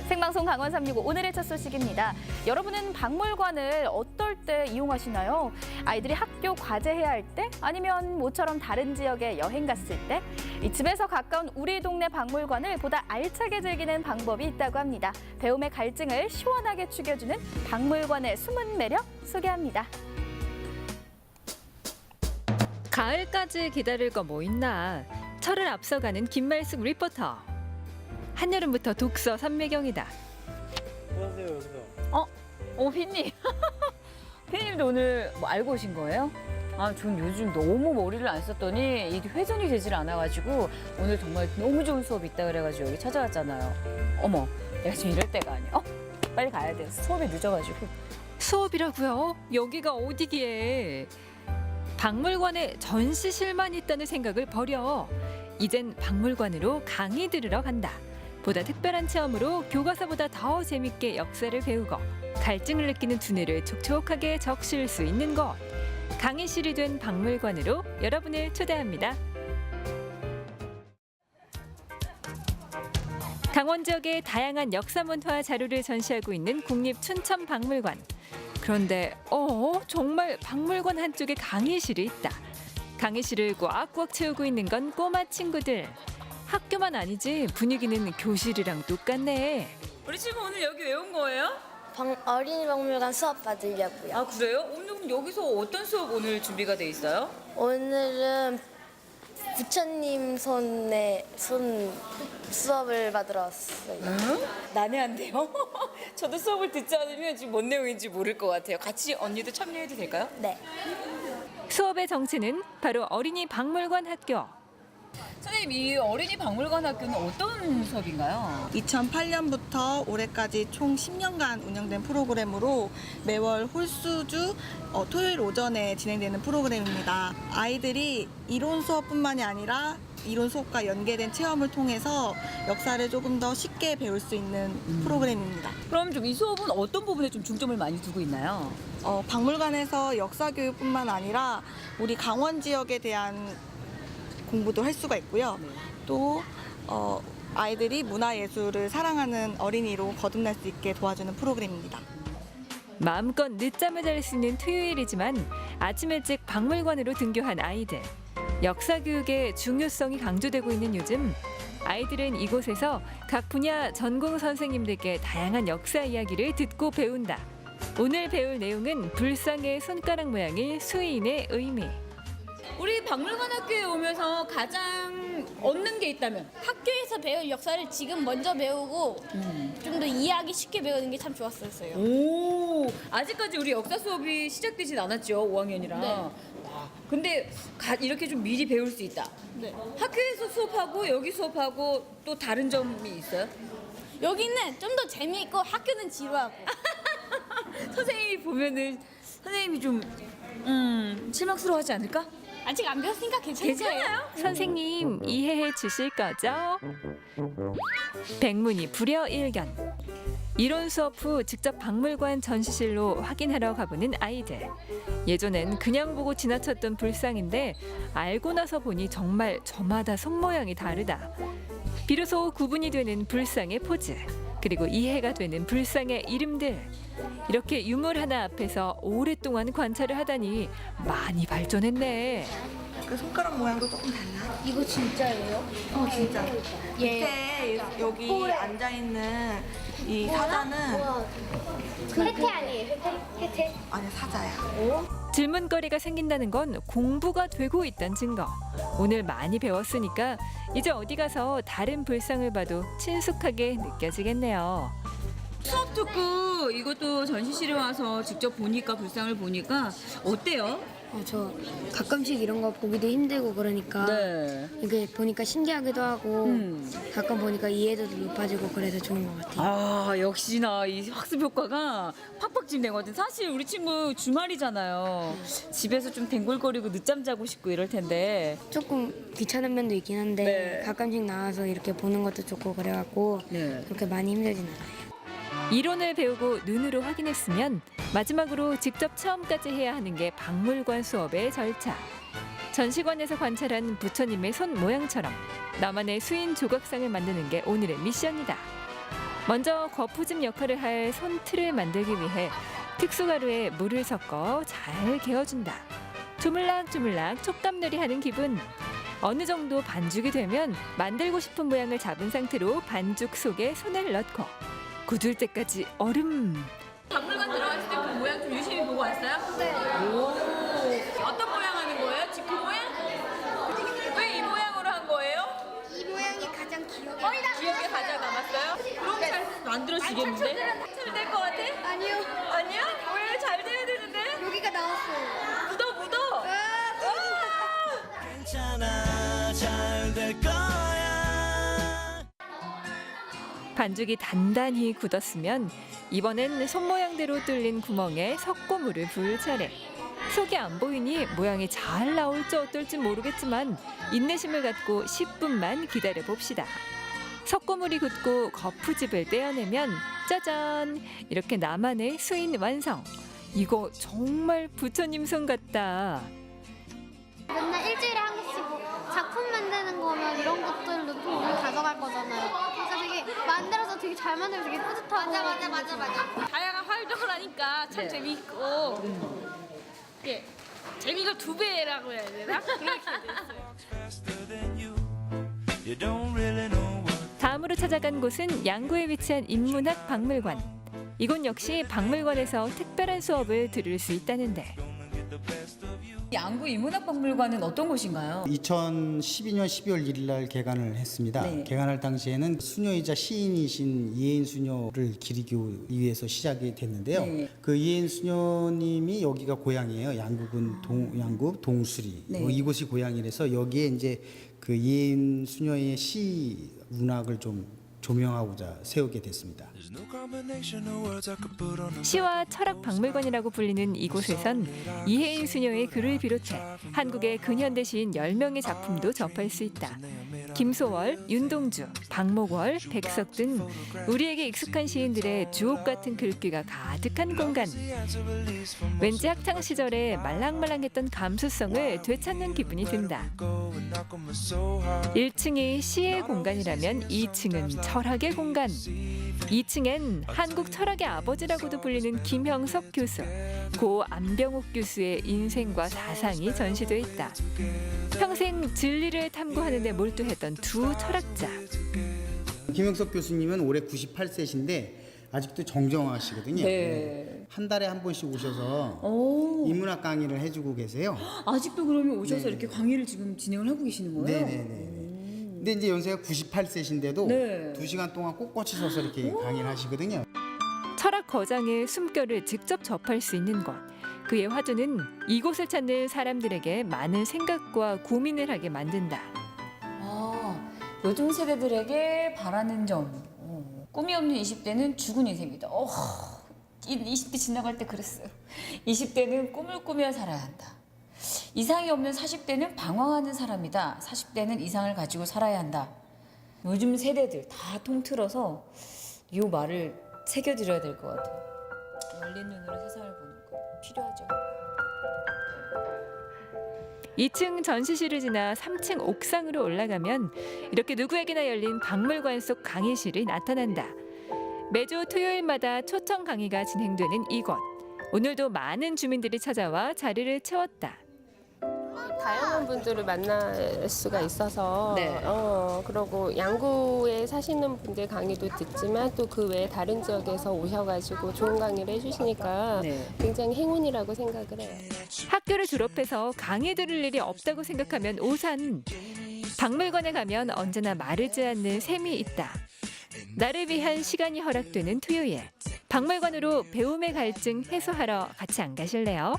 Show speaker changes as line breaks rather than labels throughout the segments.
생방송 강원 365 오늘의 첫 소식입니다. 여러분은 박물관을 어떨 때 이용하시나요? 아이들이 학교 과제해야 할 때? 아니면 모처럼 다른 지역에 여행 갔을 때? 이 집에서 가까운 우리 동네 박물관을 보다 알차게 즐기는 방법이 있다고 합니다. 배움의 갈증을 시원하게 죽여주는 박물관의 숨은 매력 소개합니다.
가을까지 기다릴 거 뭐 있나? 철을 앞서가는 김말숙 리포터. 한여름부터 독서 삼매경이다.
뭐 하세요 여기서?
피디님. 피디님도 오늘 뭐 알고 오신 거예요? 전 요즘 너무 머리를 안 썼더니 이게 회전이 되질 않아가지고 오늘 정말 너무 좋은 수업이 있다 그래가지고 여기 찾아왔잖아요. 어머, 내가 지금 이럴 때가 아니야. 빨리 가야 돼. 수업이 늦어가지고.
수업이라고요? 여기가 어디기에? 박물관에 전시실만 있다는 생각을 버려. 이젠 박물관으로 강의 들으러 간다. 보다 특별한 체험으로 교과서보다 더 재밌게 역사를 배우고 갈증을 느끼는 두뇌를 촉촉하게 적실 수 있는 곳. 강의실이 된 박물관으로 여러분을 초대합니다. 강원 지역의 다양한 역사문화 자료를 전시하고 있는 국립춘천박물관. 그런데 정말 박물관 한쪽에 강의실이 있다. 강의실을 꽉꽉 채우고 있는 건 꼬마 친구들. 학교만 아니지 분위기는 교실이랑 똑같네.
우리 친구 오늘 여기 왜 온 거예요?
어린이 박물관 수업 받으려고요.
그래요? 오늘 여기서 어떤 수업 오늘 준비가 돼 있어요?
오늘은 부처님 손 수업을 받으러 왔어요.
난해한데요? 저도 수업을 듣지 않으면 지금 뭔 내용인지 모를 것 같아요. 같이 언니도 참여해도 될까요?
네.
수업의 정체는 바로 어린이 박물관 학교.
선생님, 이 어린이 박물관 학교는 어떤 수업인가요?
2008년부터 올해까지 총 10년간 운영된 프로그램으로 매월 홀수주 토요일 오전에 진행되는 프로그램입니다. 아이들이 이론 수업뿐만이 아니라 이론 수업과 연계된 체험을 통해서 역사를 조금 더 쉽게 배울 수 있는 프로그램입니다.
그럼 좀 이 수업은 어떤 부분에 좀 중점을 많이 두고 있나요?
박물관에서 역사 교육뿐만 아니라 우리 강원 지역에 대한 공부도 할 수가 있고요. 또 아이들이 문화예술을 사랑하는 어린이로 거듭날 수 있게 도와주는 프로그램입니다.
마음껏 늦잠을 잘 수 있는 토요일이지만 아침 일찍 박물관으로 등교한 아이들. 역사 교육의 중요성이 강조되고 있는 요즘 아이들은 이곳에서 각 분야 전공 선생님들께 다양한 역사 이야기를 듣고 배운다. 오늘 배울 내용은 불상의 손가락 모양의 수인의 의미.
우리 박물관 학교에 오면서 가장 얻는 게 있다면?
학교에서 배울 역사를 지금 먼저 배우고 좀 더 이해하기 쉽게 배우는 게 참 좋았었어요.
오, 아직까지 우리 역사 수업이 시작되진 않았죠, 5학년이라.
네.
와, 근데 이렇게 좀 미리 배울 수 있다.
네.
학교에서 수업하고 여기 수업하고 또 다른 점이 있어요?
여기는 좀 더 재미있고 학교는 지루하고.
선생님이 보면은 선생님이 좀 실망스러워하지 않을까?
아직 안 배웠으니까 괜찮아요.
선생님 이해해 주실 거죠? 백문이 불여일견. 이론 수업 후 직접 박물관 전시실로 확인하러 가보는 아이들. 예전엔 그냥 보고 지나쳤던 불상인데 알고 나서 보니 정말 저마다 손모양이 다르다. 비로소 구분이 되는 불상의 포즈, 그리고 이해가 되는 불상의 이름들. 이렇게 유물 하나 앞에서 오랫동안 관찰을 하다니 많이 발전했네.
그 손가락 모양도 조금 달라.
이거 진짜예요?
진짜.
예.
밑에 여기 앉아 있는 이 사자는
혜태 아니에요? 혜태?
아니 사자야.
질문거리가 생긴다는 건 공부가 되고 있다는 증거. 오늘 많이 배웠으니까 이제 어디 가서 다른 불상을 봐도 친숙하게 느껴지겠네요.
수업 듣고 이것도 전시실에 와서 직접 보니까 불상을 보니까 어때요?
저 가끔씩 이런 거 보기도 힘들고 그러니까
네.
이게 보니까 신기하기도 하고 가끔 보니까 이해도도 높아지고 그래서 좋은 것 같아요.
역시나 이 학습 효과가 팍팍 지내거든. 사실 우리 친구 주말이잖아요. 집에서 좀 뒹굴거리고 늦잠 자고 싶고 이럴 텐데.
조금 귀찮은 면도 있긴 한데
네.
가끔씩 나와서 이렇게 보는 것도 좋고 그래갖고
네.
그렇게 많이 힘들진 않아요.
이론을 배우고 눈으로 확인했으면 마지막으로 직접 체험까지 해야 하는 게 박물관 수업의 절차. 전시관에서 관찰한 부처님의 손 모양처럼 나만의 수인 조각상을 만드는 게 오늘의 미션이다. 먼저 거푸집 역할을 할 손틀을 만들기 위해 특수가루에 물을 섞어 잘 개어준다. 조물락조물락 촉감놀이 하는 기분. 어느 정도 반죽이 되면 만들고 싶은 모양을 잡은 상태로 반죽 속에 손을 넣고 굳을 때까지 얼음.
박물관 들어갔을 때 그 모양 좀 유심히 보고 왔어요? 네. 오, 어떤 모양 하는 거예요? 지금 그 모양? 왜 이 모양으로 한 거예요?
이 모양이 가장 기억에
기억에 가장 남았어요? 그럼 잘 만들어지겠는데? 잘 될 것 같아?
아니요.
아니야? 왜? 잘 돼야 되는데?
여기가 나왔어요.
묻어.
괜찮아 잘 될 거야.
반죽이 단단히 굳었으면 이번엔 손 모양대로 뚫린 구멍에 석고물을 부을 차례. 속이 안 보이니 모양이 잘 나올지 어떨지 모르겠지만 인내심을 갖고 10분만 기다려 봅시다. 석고물이 굳고 거푸집을 떼어내면 짜잔! 이렇게 나만의 수인 완성. 이거 정말 부처님 손 같다.
맨날 일주일에 한 개씩 뭐 작품 만드는 거면 이런 것들도 좀 오늘 가져갈 거잖아요. 그러니까 되게 만들어서 되게 잘 만들어서 되게 뿌듯하고. 맞아.
다양한 활동을 하니까 참 재미있고 예, 재미가 2배라고 해야 되나? 그렇게 됐어요.
You don't really know what.
다음으로 찾아간 곳은 양구에 위치한 인문학 박물관. 이곳 역시 박물관에서 특별한 수업을 들을 수 있다는데.
양구 인문학박물관은 어떤 곳인가요?
2012년 12월 1일 날 개관을 했습니다.
네.
개관할 당시에는 수녀이자 시인이신 이혜인 수녀를 기리기 위해서 시작이 됐는데요.
네.
그 이혜인 수녀님이 여기가 고향이에요. 양구군 양구 동수리.
네.
이곳이 고향이라서 여기에 이제 그 이혜인 수녀의 시 문학을 좀 조명하고자 세우게 됐습니다.
There's no combination of words I could put on a
시와 철학 박물관이라고 불리는 이곳에선 이혜인 수녀의 글을 비롯해 한국의 근현대 시인 10명의 작품도 접할 수 있다. 김소월, 윤동주, 박목월, 백석 등 우리에게 익숙한 시인들의 주옥 같은 글귀가 가득한 공간. 왠지 학창 시절에 말랑말랑했던 감수성을 되찾는 기분이 든다. 1층이 시의 공간이라면 2층은 철학의 공간. 2층엔 한국 철학의 아버지라고도 불리는 김형석 교수, 고 안병옥 교수의 인생과 사상이 전시돼 있다. 평생 진리를 탐구하는 데 몰두했던 두 철학자.
김영석 교수님은 올해 98세신데 아직도 정정하시거든요.
네.
한 달에 한 번씩 오셔서 인문학 강의를 해주고 계세요.
아직도 그러면 오셔서
네.
이렇게 강의를 지금 진행을 하고 계시는 거예요?
네네네. 근데 이제 연세가 98세신데도
네.
2시간 동안 꼿꼿이 서서 이렇게 강의를 하시거든요.
철학 거장의 숨결을 직접 접할 수 있는 곳. 그의 화두는 이곳을 찾는 사람들에게 많은 생각과 고민을 하게 만든다.
아, 요즘 세대들에게 바라는 점. 꿈이 없는 20대는 죽은 인생이다. 20대 지나갈 때 그랬어요. 20대는 꿈을 꾸며 살아야 한다. 이상이 없는 40대는 방황하는 사람이다. 40대는 이상을 가지고 살아야 한다. 요즘 세대들 다 통틀어서 이 말을 새겨드려야 될 것 같아요. 열린 눈으로 세상을 보는 거 필요하죠.
2층 전시실을 지나 3층 옥상으로 올라가면 이렇게 누구에게나 열린 박물관 속 강의실이 나타난다. 매주 토요일마다 초청 강의가 진행되는 이곳. 오늘도 많은 주민들이 찾아와 자리를 채웠다.
다양한 분들을 만날 수가 있어서
네.
그리고 양구에 사시는 분들 강의도 듣지만 또 그 외에 다른 지역에서 오셔가지고 좋은 강의를 해주시니까
네.
굉장히 행운이라고 생각을 해요.
학교를 졸업해서 강의 들을 일이 없다고 생각하면 오산. 박물관에 가면 언제나 마르지 않는 샘이 있다. 나를 위한 시간이 허락되는 토요일. 박물관으로 배움의 갈증 해소하러 같이 안 가실래요?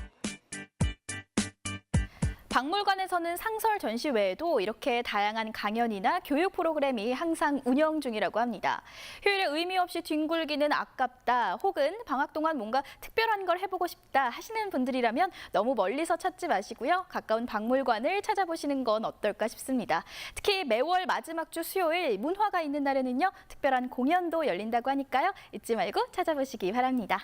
박물관에서는 상설 전시 외에도 이렇게 다양한 강연이나 교육 프로그램이 항상 운영 중이라고 합니다. 휴일에 의미 없이 뒹굴기는 아깝다, 혹은 방학 동안 뭔가 특별한 걸 해보고 싶다 하시는 분들이라면 너무 멀리서 찾지 마시고요. 가까운 박물관을 찾아보시는 건 어떨까 싶습니다. 특히 매월 마지막 주 수요일 문화가 있는 날에는요, 특별한 공연도 열린다고 하니까요. 잊지 말고 찾아보시기 바랍니다.